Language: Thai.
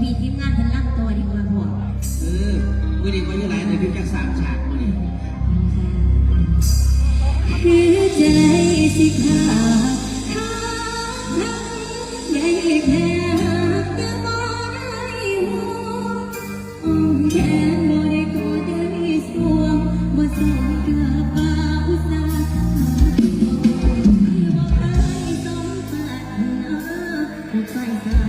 พี่ทีมงานทันรับตัวดีกว่าพ่อวันนี้ก็ยังไงในพิจารณา3 ฉากวันนี้คือใจสิขาใหญ่แค่จะมองได้หัวแขนบ่ได้กอดได้สวงบ่สมกับป่าอุตสาหะที่ว่าใครสมปรารถนาผู้ไฟสา